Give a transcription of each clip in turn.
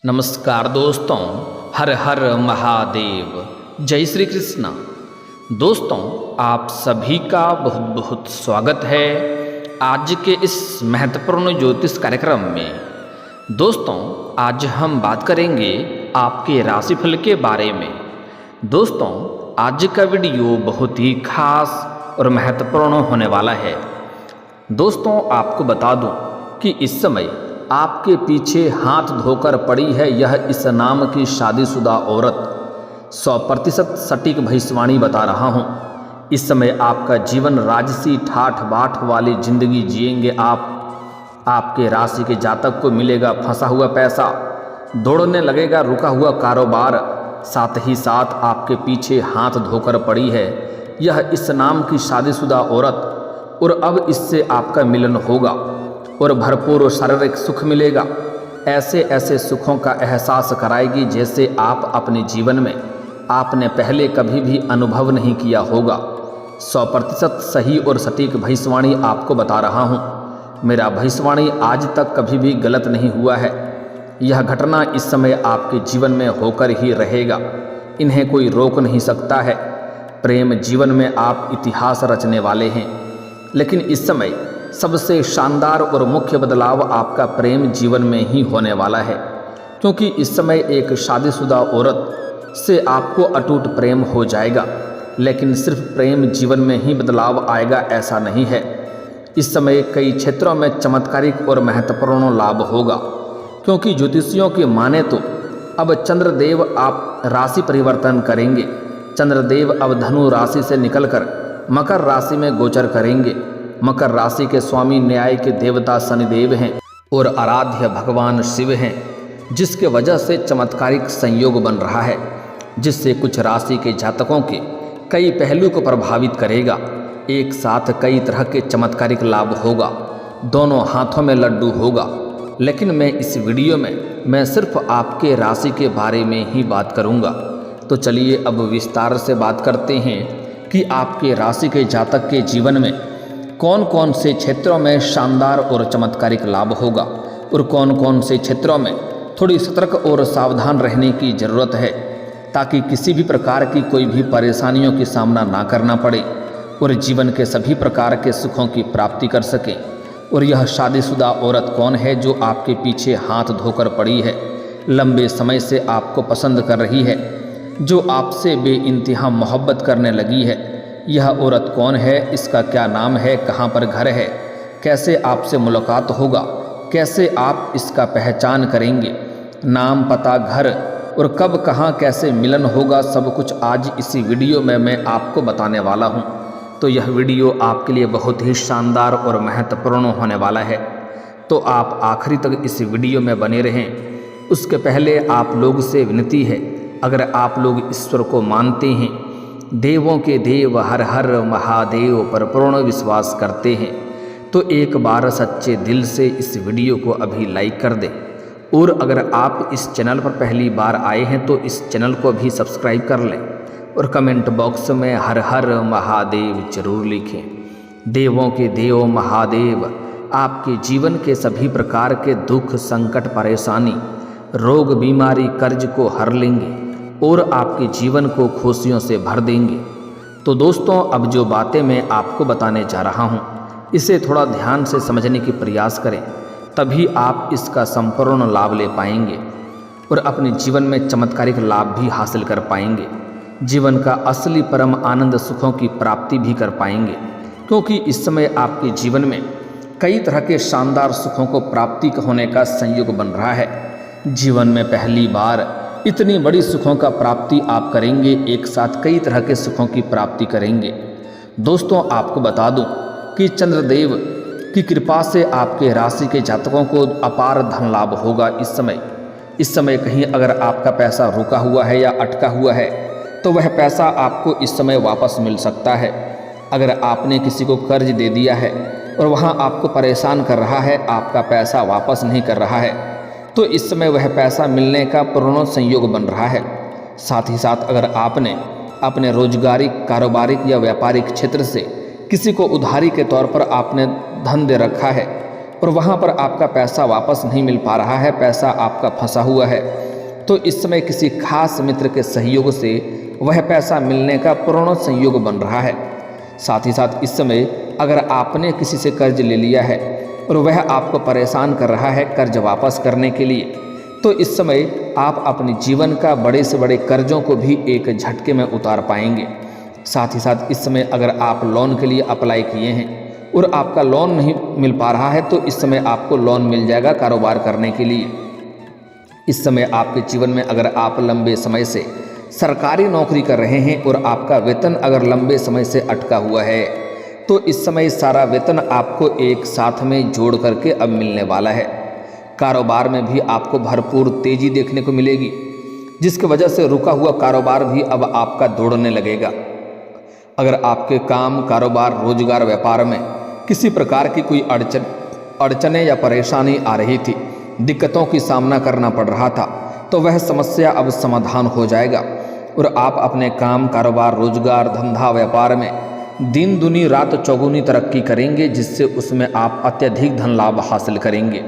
नमस्कार दोस्तों, हर हर महादेव, जय श्री कृष्णा। दोस्तों, आप सभी का बहुत बहुत स्वागत है आज के इस महत्वपूर्ण ज्योतिष कार्यक्रम में। दोस्तों, आज हम बात करेंगे आपके राशिफल के बारे में। दोस्तों, आज का वीडियो बहुत ही खास और महत्वपूर्ण होने वाला है। दोस्तों, आपको बता दूं कि इस समय आपके पीछे हाथ धोकर पड़ी है यह इस नाम की शादीशुदा औरत। 100% सटीक भविष्यवाणी बता रहा हूँ। इस समय आपका जीवन राजसी ठाठ बाट वाली जिंदगी जिएंगे आप। आपके राशि के जातक को मिलेगा फंसा हुआ पैसा, दौड़ने लगेगा रुका हुआ कारोबार। साथ ही साथ आपके पीछे हाथ धोकर पड़ी है यह इस नाम की शादीशुदा औरत, और अब इससे आपका मिलन होगा और भरपूर शारीरिक सुख मिलेगा। ऐसे ऐसे सुखों का एहसास कराएगी जैसे आप अपने जीवन में आपने पहले कभी भी अनुभव नहीं किया होगा। 100% सही और सटीक भविष्यवाणी आपको बता रहा हूँ। मेरा भविष्यवाणी आज तक कभी भी गलत नहीं हुआ है। यह घटना इस समय आपके जीवन में होकर ही रहेगा, इन्हें कोई रोक नहीं सकता है। प्रेम जीवन में आप इतिहास रचने वाले हैं, लेकिन इस समय सबसे शानदार और मुख्य बदलाव आपका प्रेम जीवन में ही होने वाला है, क्योंकि इस समय एक शादीशुदा औरत से आपको अटूट प्रेम हो जाएगा। लेकिन सिर्फ प्रेम जीवन में ही बदलाव आएगा ऐसा नहीं है। इस समय कई क्षेत्रों में चमत्कारिक और महत्वपूर्ण लाभ होगा, क्योंकि ज्योतिषियों की माने तो अब चंद्रदेव आप राशि परिवर्तन करेंगे। चंद्रदेव अब धनु राशि से निकलकर मकर राशि में गोचर करेंगे। मकर राशि के स्वामी न्याय के देवता शनिदेव हैं और आराध्य भगवान शिव हैं, जिसके वजह से चमत्कारिक संयोग बन रहा है, जिससे कुछ राशि के जातकों के कई पहलू को प्रभावित करेगा। एक साथ कई तरह के चमत्कारिक लाभ होगा, दोनों हाथों में लड्डू होगा। लेकिन मैं इस वीडियो में मैं सिर्फ आपके राशि के बारे में ही बात करूंगा। तो चलिए अब विस्तार से बात करते हैं कि आपके राशि के जातक के जीवन में कौन कौन से क्षेत्रों में शानदार और चमत्कारिक लाभ होगा और कौन कौन से क्षेत्रों में थोड़ी सतर्क और सावधान रहने की ज़रूरत है, ताकि किसी भी प्रकार की कोई भी परेशानियों की सामना ना करना पड़े और जीवन के सभी प्रकार के सुखों की प्राप्ति कर सकें। और यह शादीशुदा औरत कौन है जो आपके पीछे हाथ धोकर पड़ी है, लंबे समय से आपको पसंद कर रही है, जो आपसे बेइंतहा मोहब्बत करने लगी है। यह औरत कौन है, इसका क्या नाम है, कहाँ पर घर है, कैसे आपसे मुलाकात होगा, कैसे आप इसका पहचान करेंगे, नाम पता घर और कब कहाँ कैसे मिलन होगा, सब कुछ आज इसी वीडियो में मैं आपको बताने वाला हूँ। तो यह वीडियो आपके लिए बहुत ही शानदार और महत्वपूर्ण होने वाला है, तो आप आखिरी तक इस वीडियो में बने रहें। उसके पहले आप लोग से विनती है, अगर आप लोग ईश्वर को मानते हैं, देवों के देव हर हर महादेव पर पूर्ण विश्वास करते हैं, तो एक बार सच्चे दिल से इस वीडियो को अभी लाइक कर दें। और अगर आप इस चैनल पर पहली बार आए हैं तो इस चैनल को भी सब्सक्राइब कर लें और कमेंट बॉक्स में हर हर महादेव जरूर लिखें। देवों के देव महादेव आपके जीवन के सभी प्रकार के दुख, संकट, परेशानी, रोग, बीमारी, कर्ज को हर लेंगे और आपके जीवन को खुशियों से भर देंगे। तो दोस्तों, अब जो बातें मैं आपको बताने जा रहा हूँ, इसे थोड़ा ध्यान से समझने की प्रयास करें, तभी आप इसका संपूर्ण लाभ ले पाएंगे और अपने जीवन में चमत्कारिक लाभ भी हासिल कर पाएंगे। जीवन का असली परम आनंद सुखों की प्राप्ति भी कर पाएंगे, क्योंकि इस समय आपके जीवन में कई तरह के शानदार सुखों को प्राप्ति होने का संयोग बन रहा है। जीवन में पहली बार इतनी बड़ी सुखों का प्राप्ति आप करेंगे, एक साथ कई तरह के सुखों की प्राप्ति करेंगे। दोस्तों, आपको बता दूं कि चंद्रदेव की कृपा से आपके राशि के जातकों को अपार धन लाभ होगा। इस समय कहीं अगर आपका पैसा रुका हुआ है या अटका हुआ है, तो वह पैसा आपको इस समय वापस मिल सकता है। अगर आपने किसी को कर्ज दे दिया है और वहाँ आपको परेशान कर रहा है, आपका पैसा वापस नहीं कर रहा है, तो इस समय वह पैसा मिलने का पूर्ण संयोग बन रहा है। साथ ही साथ अगर आपने अपने रोजगारिक, कारोबारिक या व्यापारिक क्षेत्र से किसी को उधारी के तौर पर आपने धन दे रखा है, और वहाँ पर आपका पैसा वापस नहीं मिल पा रहा है, पैसा आपका फंसा हुआ है, तो इस समय किसी खास मित्र के सहयोग से वह पैसा मिलने का पूर्ण संयोग बन रहा है। साथ ही साथ इस समय अगर आपने किसी से कर्ज ले लिया है और वह आपको परेशान कर रहा है कर्ज वापस करने के लिए, तो इस समय आप अपने जीवन का बड़े से बड़े कर्जों को भी एक झटके में उतार पाएंगे। साथ ही साथ इस समय अगर आप लोन के लिए अप्लाई किए हैं और आपका लोन नहीं मिल पा रहा है, तो इस समय आपको लोन मिल जाएगा कारोबार करने के लिए। इस समय आपके जीवन में अगर आप लंबे समय से सरकारी नौकरी कर रहे हैं और आपका वेतन अगर लंबे समय से अटका हुआ है, तो इस समय सारा वेतन आपको एक साथ में जोड़ करके अब मिलने वाला है। कारोबार में भी आपको भरपूर तेजी देखने को मिलेगी, जिसकी वजह से रुका हुआ कारोबार भी अब आपका दौड़ने लगेगा। अगर आपके काम, कारोबार, रोजगार, व्यापार में किसी प्रकार की कोई अड़चनें या परेशानी आ रही थी, दिक्कतों की सामना करना पड़ रहा था, तो वह समस्या अब समाधान हो जाएगा और आप अपने काम, कारोबार, रोजगार, धंधा, व्यापार में दिन दुनी रात चौगुनी तरक्की करेंगे, जिससे उसमें आप अत्यधिक धन लाभ हासिल करेंगे,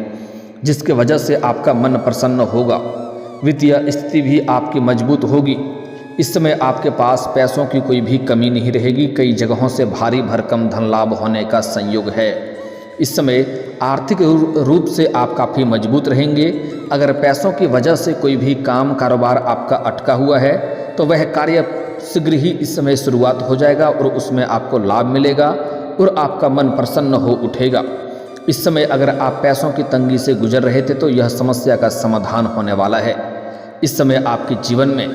जिसके वजह से आपका मन प्रसन्न होगा। वित्तीय स्थिति भी आपकी मजबूत होगी। इस समय आपके पास पैसों की कोई भी कमी नहीं रहेगी। कई जगहों से भारी भरकम धन लाभ होने का संयोग है। इस समय आर्थिक रूप से आप काफ़ी मजबूत रहेंगे। अगर पैसों की वजह से कोई भी काम, कारोबार आपका अटका हुआ है, तो वह कार्य शीघ्र ही इस समय शुरुआत हो जाएगा और उसमें आपको लाभ मिलेगा और आपका मन प्रसन्न हो उठेगा। इस समय अगर आप पैसों की तंगी से गुजर रहे थे, तो यह समस्या का समाधान होने वाला है। इस समय आपके जीवन में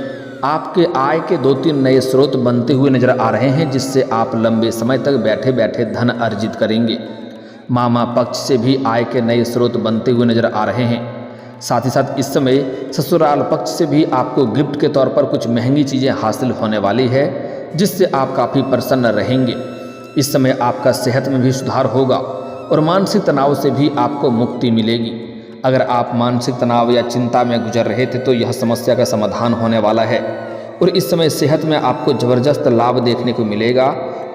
आपके आय के 2-3 नए स्रोत बनते हुए नजर आ रहे हैं, जिससे आप लंबे समय तक बैठे बैठे धन अर्जित करेंगे। मामा पक्ष से भी आय के नए स्रोत बनते हुए नजर आ रहे हैं। साथ ही साथ इस समय ससुराल पक्ष से भी आपको गिफ्ट के तौर पर कुछ महंगी चीज़ें हासिल होने वाली है, जिससे आप काफ़ी प्रसन्न रहेंगे। इस समय आपका सेहत में भी सुधार होगा और मानसिक तनाव से भी आपको मुक्ति मिलेगी। अगर आप मानसिक तनाव या चिंता में गुजर रहे थे, तो यह समस्या का समाधान होने वाला है और इस समय सेहत में आपको ज़बरदस्त लाभ देखने को मिलेगा।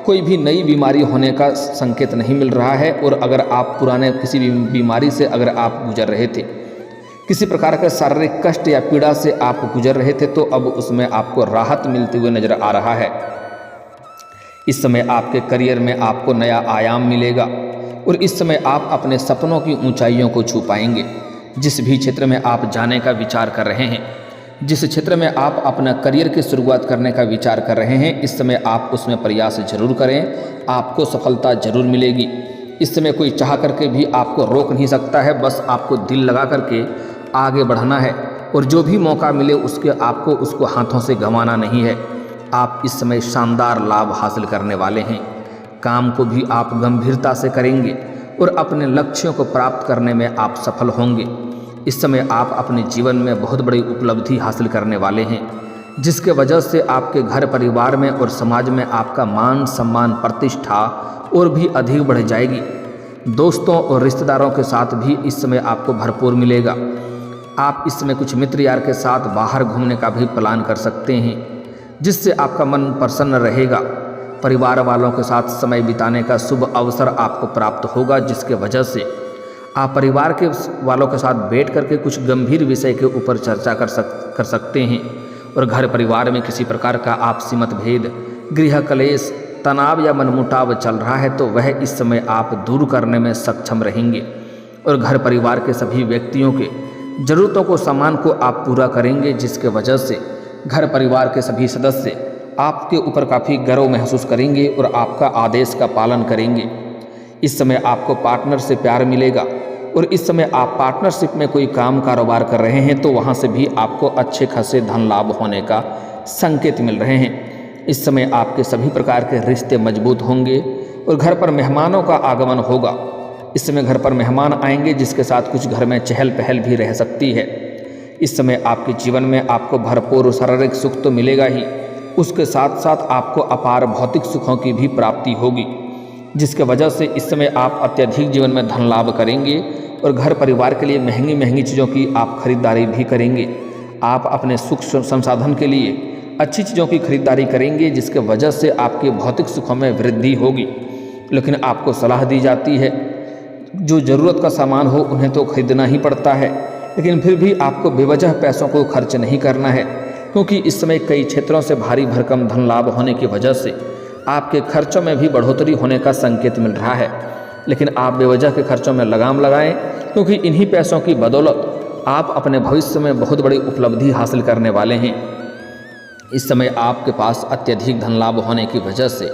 कोई भी नई बीमारी होने का संकेत नहीं मिल रहा है और अगर आप पुराने किसी भी बीमारी से अगर आप गुजर रहे थे, किसी प्रकार का शारीरिक कष्ट या पीड़ा से आप गुजर रहे थे, तो अब उसमें आपको राहत मिलते हुए नजर आ रहा है। इस समय आपके करियर में आपको नया आयाम मिलेगा और इस समय आप अपने सपनों की ऊंचाइयों को छू पाएंगे। जिस भी क्षेत्र में आप जाने का विचार कर रहे हैं, जिस क्षेत्र में आप अपना करियर की शुरुआत करने का विचार कर रहे हैं, इस समय आप उसमें प्रयास जरूर करें, आपको सफलता जरूर मिलेगी। इस समय कोई चाह करके भी आपको रोक नहीं सकता है, बस आपको दिल लगा करके आगे बढ़ना है और जो भी मौका मिले आपको उसको हाथों से गंवाना नहीं है। आप इस समय शानदार लाभ हासिल करने वाले हैं। काम को भी आप गंभीरता से करेंगे और अपने लक्ष्यों को प्राप्त करने में आप सफल होंगे। इस समय आप अपने जीवन में बहुत बड़ी उपलब्धि हासिल करने वाले हैं, जिसके वजह से आपके घर परिवार में और समाज में आपका मान सम्मान, प्रतिष्ठा और भी अधिक बढ़ जाएगी। दोस्तों और रिश्तेदारों के साथ भी इस समय आपको भरपूर मिलेगा। आप इस समय कुछ मित्र यार के साथ बाहर घूमने का भी प्लान कर सकते हैं, जिससे आपका मन प्रसन्न रहेगा। परिवार वालों के साथ समय बिताने का शुभ अवसर आपको प्राप्त होगा, जिसके वजह से आप परिवार के वालों के साथ बैठ करके कुछ गंभीर विषय के ऊपर चर्चा कर सकते हैं और घर परिवार में किसी प्रकार का आपसी मतभेद, गृह कलेश, तनाव या मनमुटाव चल रहा है, तो वह इस समय आप दूर करने में सक्षम रहेंगे और घर परिवार के सभी व्यक्तियों के ज़रूरतों को, सामान को आप पूरा करेंगे, जिसके वजह से घर परिवार के सभी सदस्य आपके ऊपर काफ़ी गर्व महसूस करेंगे और आपका आदेश का पालन करेंगे। इस समय आपको पार्टनर से प्यार मिलेगा और इस समय आप पार्टनरशिप में कोई काम कारोबार कर रहे हैं, तो वहाँ से भी आपको अच्छे खासे धन लाभ होने का संकेत मिल रहे हैं। इस समय आपके सभी प्रकार के रिश्ते मजबूत होंगे और घर पर मेहमानों का आगमन होगा। इस समय घर पर मेहमान आएंगे, जिसके साथ कुछ घर में चहल पहल भी रह सकती है। इस समय आपके जीवन में आपको भरपूर शारीरिक सुख तो मिलेगा ही, उसके साथ साथ आपको अपार भौतिक सुखों की भी प्राप्ति होगी, जिसके वजह से इस समय आप अत्यधिक जीवन में धन लाभ करेंगे और घर परिवार के लिए महंगी महंगी चीज़ों की आप खरीदारी भी करेंगे। आप अपने सुख संसाधन के लिए अच्छी चीज़ों की खरीदारी करेंगे, जिसके वजह से आपके भौतिक सुखों में वृद्धि होगी। लेकिन आपको सलाह दी जाती है, जो ज़रूरत का सामान हो उन्हें तो खरीदना ही पड़ता है, लेकिन फिर भी आपको बेवजह पैसों को खर्च नहीं करना है, क्योंकि इस समय कई क्षेत्रों से भारी भरकम धन लाभ होने की वजह से आपके खर्चों में भी बढ़ोतरी होने का संकेत मिल रहा है। लेकिन आप बेवजह के खर्चों में लगाम लगाएं, क्योंकि इन्हीं पैसों की बदौलत आप अपने भविष्य में बहुत बड़ी उपलब्धि हासिल करने वाले हैं। इस समय आपके पास अत्यधिक धन लाभ होने की वजह से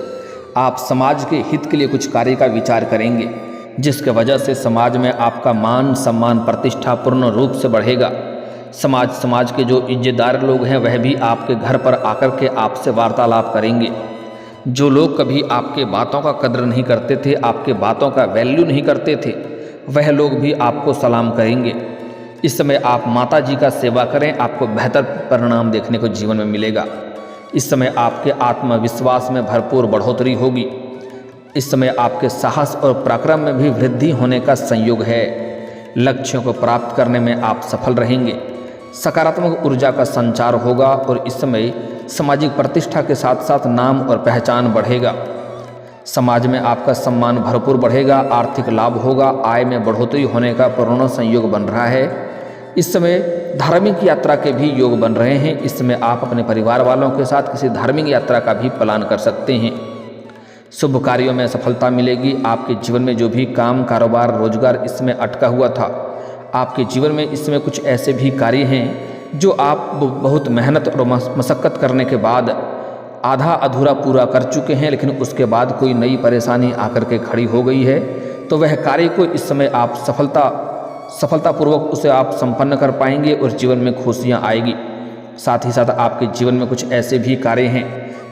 आप समाज के हित के लिए कुछ कार्य का विचार करेंगे, जिसके वजह से समाज में आपका मान सम्मान प्रतिष्ठा पूर्ण रूप से बढ़ेगा। समाज के जो इज्जतदार लोग हैं वह भी आपके घर पर आकर के आपसे वार्तालाप करेंगे। जो लोग कभी आपके बातों का कदर नहीं करते थे, आपके बातों का वैल्यू नहीं करते थे, वह लोग भी आपको सलाम करेंगे। इस समय आप माता जी का सेवा करें, आपको बेहतर परिणाम देखने को जीवन में मिलेगा। इस समय आपके आत्मविश्वास में भरपूर बढ़ोतरी होगी। इस समय आपके साहस और पराक्रम में भी वृद्धि होने का संयोग है। लक्ष्यों को प्राप्त करने में आप सफल रहेंगे। सकारात्मक ऊर्जा का संचार होगा और इस समय सामाजिक प्रतिष्ठा के साथ साथ नाम और पहचान बढ़ेगा। समाज में आपका सम्मान भरपूर बढ़ेगा, आर्थिक लाभ होगा, आय में बढ़ोतरी होने का पूर्ण संयोग बन रहा है। इस समय धार्मिक यात्रा के भी योग बन रहे हैं। इस समय आप अपने परिवार वालों के साथ किसी धार्मिक यात्रा का भी प्लान कर सकते हैं। शुभ कार्यों में सफलता मिलेगी। आपके जीवन में जो भी काम कारोबार रोजगार इसमें अटका हुआ था, आपके जीवन में इस समय कुछ ऐसे भी कार्य हैं जो आप बहुत मेहनत और मशक्क़त करने के बाद आधा अधूरा पूरा कर चुके हैं, लेकिन उसके बाद कोई नई परेशानी आकर के खड़ी हो गई है, तो वह कार्य को इस समय आप सफलतापूर्वक उसे आप संपन्न कर पाएंगे और जीवन में खुशियाँ आएगी। साथ ही साथ आपके जीवन में कुछ ऐसे भी कार्य हैं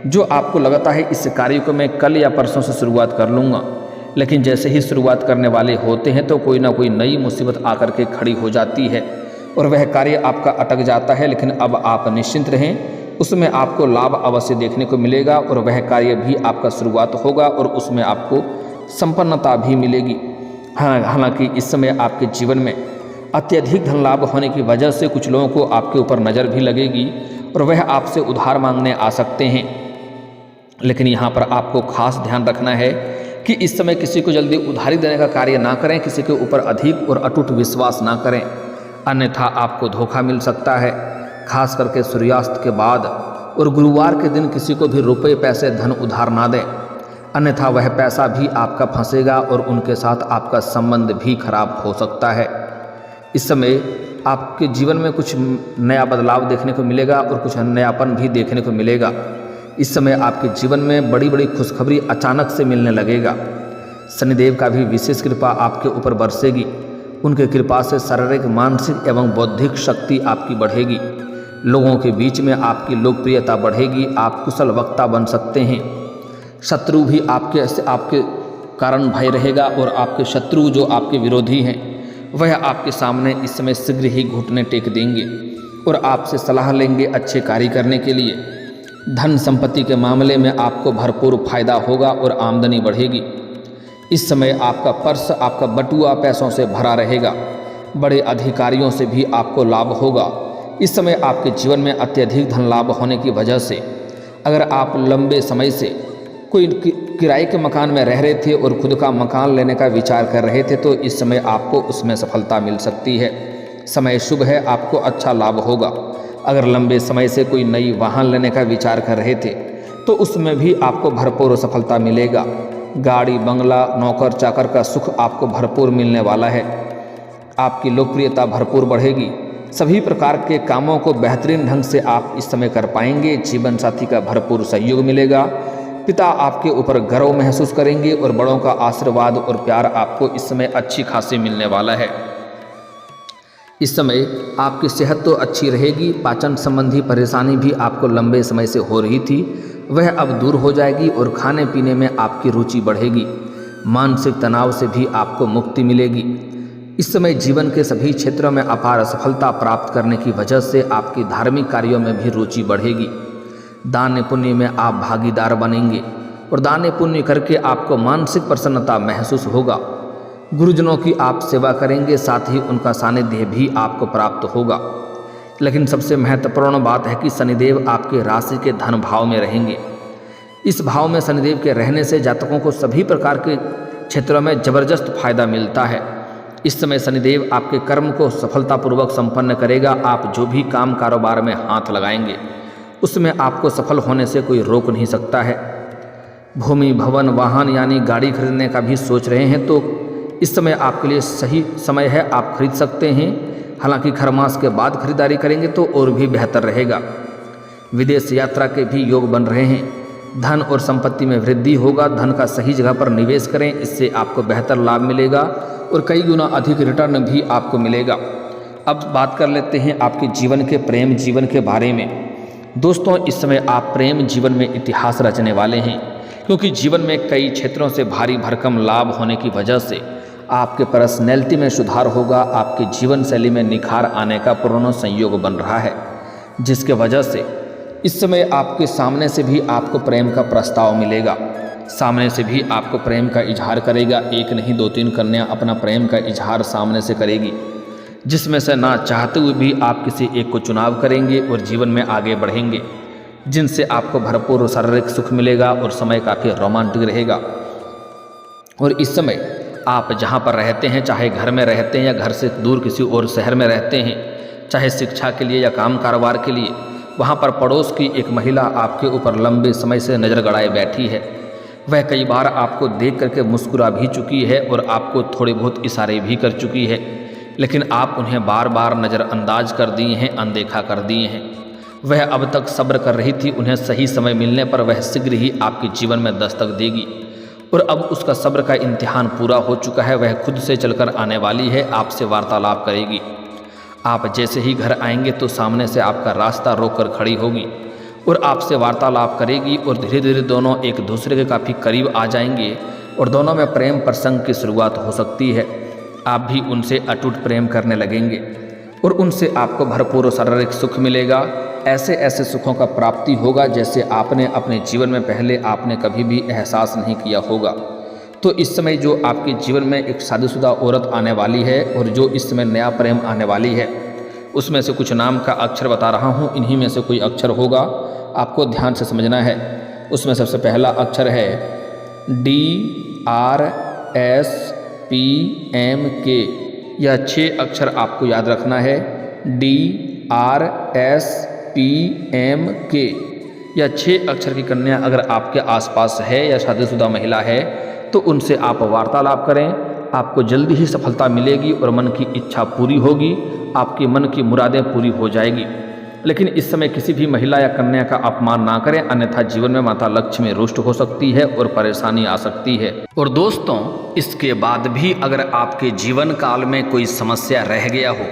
जो आपको लगता है इस कार्य को मैं कल या परसों से शुरुआत कर लूँगा, लेकिन जैसे ही शुरुआत करने वाले होते हैं तो कोई ना कोई नई मुसीबत आकर के खड़ी हो जाती है और वह कार्य आपका अटक जाता है। लेकिन अब आप निश्चिंत रहें, उसमें आपको लाभ अवश्य देखने को मिलेगा और वह कार्य भी आपका शुरुआत होगा और उसमें आपको संपन्नता भी मिलेगी। हालांकि इस समय आपके जीवन में अत्यधिक धन लाभ होने की वजह से कुछ लोगों को आपके ऊपर नज़र भी लगेगी और वह आपसे उधार मांगने आ सकते हैं। लेकिन यहाँ पर आपको खास ध्यान रखना है कि इस समय किसी को जल्दी उधारी देने का कार्य ना करें, किसी के ऊपर अधिक और अटूट विश्वास ना करें, अन्यथा आपको धोखा मिल सकता है। खास करके सूर्यास्त के बाद और गुरुवार के दिन किसी को भी रुपए पैसे धन उधार ना दें, अन्यथा वह पैसा भी आपका फंसेगा और उनके साथ आपका संबंध भी खराब हो सकता है। इस समय आपके जीवन में कुछ नया बदलाव देखने को मिलेगा और कुछ नयापन भी देखने को मिलेगा। इस समय आपके जीवन में बड़ी बड़ी खुशखबरी अचानक से मिलने लगेगा। शनिदेव का भी विशेष कृपा आपके ऊपर बरसेगी। उनके कृपा से शारीरिक मानसिक एवं बौद्धिक शक्ति आपकी बढ़ेगी। लोगों के बीच में आपकी लोकप्रियता बढ़ेगी। आप कुशल वक्ता बन सकते हैं। शत्रु भी आपके कारण भय रहेगा और आपके शत्रु जो आपके विरोधी हैं वह आपके सामने इस समय शीघ्र ही घुटने टेक देंगे और आपसे सलाह लेंगे अच्छे कार्य करने के लिए। धन संपत्ति के मामले में आपको भरपूर फायदा होगा और आमदनी बढ़ेगी। इस समय आपका पर्स आपका बटुआ पैसों से भरा रहेगा। बड़े अधिकारियों से भी आपको लाभ होगा। इस समय आपके जीवन में अत्यधिक धन लाभ होने की वजह से अगर आप लंबे समय से कोई किराए के मकान में रह रहे थे और खुद का मकान लेने का विचार कर रहे थे, तो इस समय आपको उसमें सफलता मिल सकती है। समय शुभ है, आपको अच्छा लाभ होगा। अगर लंबे समय से कोई नई वाहन लेने का विचार कर रहे थे तो उसमें भी आपको भरपूर सफलता मिलेगा। गाड़ी बंगला नौकर चाकर का सुख आपको भरपूर मिलने वाला है। आपकी लोकप्रियता भरपूर बढ़ेगी। सभी प्रकार के कामों को बेहतरीन ढंग से आप इस समय कर पाएंगे। जीवन साथी का भरपूर सहयोग मिलेगा। पिता आपके ऊपर गर्व महसूस करेंगे और बड़ों का आशीर्वाद और प्यार आपको इस समय अच्छी खासी मिलने वाला है। इस समय आपकी सेहत तो अच्छी रहेगी। पाचन संबंधी परेशानी भी आपको लंबे समय से हो रही थी, वह अब दूर हो जाएगी और खाने पीने में आपकी रुचि बढ़ेगी। मानसिक तनाव से भी आपको मुक्ति मिलेगी। इस समय जीवन के सभी क्षेत्रों में अपार सफलता प्राप्त करने की वजह से आपकी धार्मिक कार्यों में भी रुचि बढ़ेगी। दान पुण्य में आप भागीदार बनेंगे और दान पुण्य करके आपको मानसिक प्रसन्नता महसूस होगा। गुरुजनों की आप सेवा करेंगे, साथ ही उनका सानिध्य भी आपको प्राप्त होगा। लेकिन सबसे महत्वपूर्ण बात है कि शनिदेव आपके राशि के धन भाव में रहेंगे। इस भाव में शनिदेव के रहने से जातकों को सभी प्रकार के क्षेत्रों में जबरदस्त फायदा मिलता है। इस समय शनिदेव आपके कर्म को सफलतापूर्वक संपन्न करेगा। आप जो भी काम कारोबार में हाथ लगाएंगे उसमें आपको सफल होने से कोई रोक नहीं सकता है। भूमि, भवन, वाहन यानी गाड़ी खरीदने का भी सोच रहे हैं तो इस समय आपके लिए सही समय है, आप खरीद सकते हैं। हालांकि खरमास के बाद खरीदारी करेंगे तो और भी बेहतर रहेगा। विदेश यात्रा के भी योग बन रहे हैं। धन और संपत्ति में वृद्धि होगा। धन का सही जगह पर निवेश करें, इससे आपको बेहतर लाभ मिलेगा और कई गुना अधिक रिटर्न भी आपको मिलेगा। अब बात कर लेते हैं आपके जीवन के प्रेम जीवन के बारे में। दोस्तों, इस समय आप प्रेम जीवन में इतिहास रचने वाले हैं, क्योंकि जीवन में कई क्षेत्रों से भारी भरकम लाभ होने की वजह से आपके पर्सनैलिटी में सुधार होगा। आपके जीवन शैली में निखार आने का पूर्ण संयोग बन रहा है, जिसके वजह से इस समय आपके सामने से भी आपको प्रेम का प्रस्ताव मिलेगा। सामने से भी आपको प्रेम का इजहार करेगा। एक नहीं 2-3 कन्या अपना प्रेम का इजहार सामने से करेगी, जिसमें से ना चाहते हुए भी आप किसी एक को चुनाव करेंगे और जीवन में आगे बढ़ेंगे, जिनसे आपको भरपूर शारीरिक सुख मिलेगा और समय काफ़ी रोमांटिक रहेगा। और इस समय आप जहाँ पर रहते हैं, चाहे घर में रहते हैं या घर से दूर किसी और शहर में रहते हैं, चाहे शिक्षा के लिए या काम कारोबार के लिए, वहाँ पर पड़ोस की एक महिला आपके ऊपर लंबे समय से नज़र गड़ाए बैठी है। वह कई बार आपको देख करके मुस्कुरा भी चुकी है और आपको थोड़े बहुत इशारे भी कर चुकी है, लेकिन आप उन्हें बार बार नज़रअंदाज कर दिए हैं, अनदेखा कर दिए हैं। वह अब तक सब्र कर रही थी। उन्हें सही समय मिलने पर वह शीघ्र ही आपके जीवन में दस्तक देगी और अब उसका सब्र का इम्तिहान पूरा हो चुका है। वह खुद से चलकर आने वाली है, आपसे वार्तालाप करेगी। आप जैसे ही घर आएंगे तो सामने से आपका रास्ता रोककर खड़ी होगी और आपसे वार्तालाप करेगी और धीरे धीरे दोनों एक दूसरे के काफ़ी करीब आ जाएंगे और दोनों में प्रेम प्रसंग की शुरुआत हो सकती है। आप भी उनसे अटूट प्रेम करने लगेंगे और उनसे आपको भरपूर शारीरिक सुख मिलेगा। ऐसे ऐसे सुखों का प्राप्ति होगा जैसे आपने अपने जीवन में पहले आपने कभी भी एहसास नहीं किया होगा। तो इस समय जो आपके जीवन में एक शादीशुदा औरत आने वाली है और जो इस समय नया प्रेम आने वाली है, उसमें से कुछ नाम का अक्षर बता रहा हूँ। इन्हीं में से कोई अक्षर होगा, आपको ध्यान से समझना है। उसमें सबसे पहला अक्षर है DRSPMK। यह 6 अक्षर आपको याद रखना है। DRSPMK। यह 6 अक्षर की कन्या अगर आपके आसपास है या शादीशुदा महिला है तो उनसे आप वार्तालाप करें। आपको जल्दी ही सफलता मिलेगी और मन की इच्छा पूरी होगी। आपकी मन की मुरादें पूरी हो जाएगी। लेकिन इस समय किसी भी महिला या कन्या का अपमान ना करें, अन्यथा जीवन में माता लक्ष्मी रुष्ट हो सकती है और परेशानी आ सकती है। और दोस्तों, इसके बाद भी अगर आपके जीवन काल में कोई समस्या रह गया हो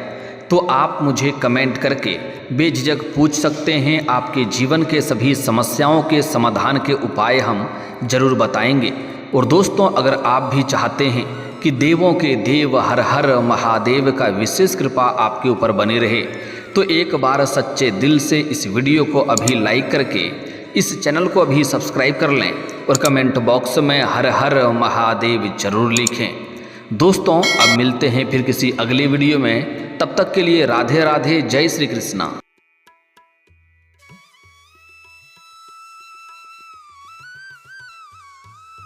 तो आप मुझे कमेंट करके बेझिझक पूछ सकते हैं। आपके जीवन के सभी समस्याओं के समाधान के उपाय हम जरूर बताएंगे। और दोस्तों, अगर आप भी चाहते हैं कि देवों के देव हर हर महादेव का विशेष कृपा आपके ऊपर बनी रहे, तो एक बार सच्चे दिल से इस वीडियो को अभी लाइक करके इस चैनल को अभी सब्सक्राइब कर लें और कमेंट बॉक्स में हर हर महादेव जरूर लिखें। दोस्तों, अब मिलते हैं फिर किसी अगली वीडियो में। तब तक के लिए राधे राधे, जय श्री कृष्णा।